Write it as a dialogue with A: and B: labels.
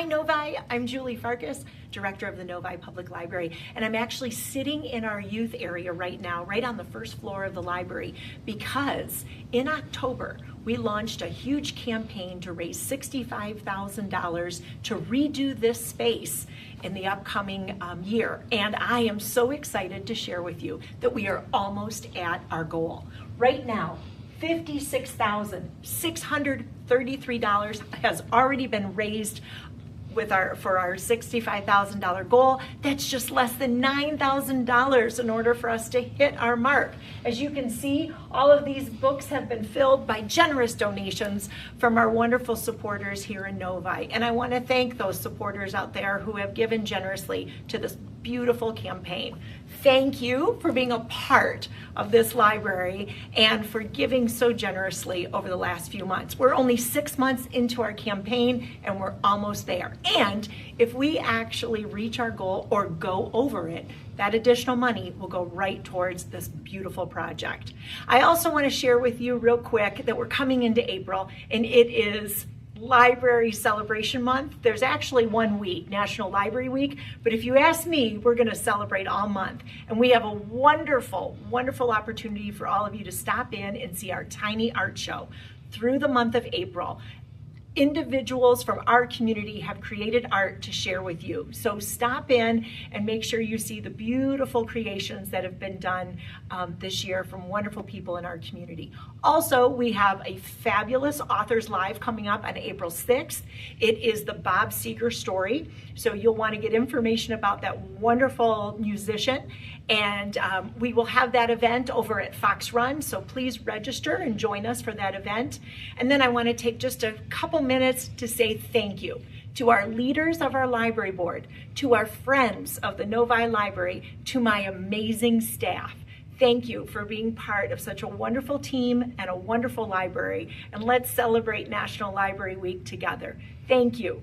A: Novi, I'm Julie Farkas, Director of the Novi Public Library, and I'm actually sitting in our youth area right now, right on the first floor of the library, because in October, we launched a huge campaign to raise $65,000 to redo this space in the upcoming year. And I am so excited to share with you that we are almost at our goal. Right now, $56,633 has already been raised for our $65,000 goal. That's just less than $9,000 in order for us to hit our mark. As you can see, all of these books have been filled by generous donations from our wonderful supporters here in Novi. And I want to thank those supporters out there who have given generously to this beautiful campaign. Thank you for being a part of this library and for giving so generously over the last few months. We're only 6 months into our campaign and we're almost there. And if we actually reach our goal or go over it, that additional money will go right towards this beautiful project. I also want to share with you real quick that we're coming into April, and it is Library Celebration Month. There's actually 1 week, National Library Week, but if you ask me, we're going to celebrate all month. And we have a wonderful, wonderful opportunity for all of you to stop in and see our tiny art show through the month of April. Individuals from our community have created art to share with you. So stop in and make sure you see the beautiful creations that have been done this year from wonderful people in our community. Also, we have a fabulous Authors Live coming up on April 6th. It is the Bob Seger story. So you'll want to get information about that wonderful musician. And we will have that event over at Fox Run, so please register and join us for that event. And then I want to take just a couple minutes to say thank you to our leaders of our library board, to our friends of the Novi Library, to my amazing staff. Thank you for being part of such a wonderful team and a wonderful library. And let's celebrate National Library Week together. Thank you.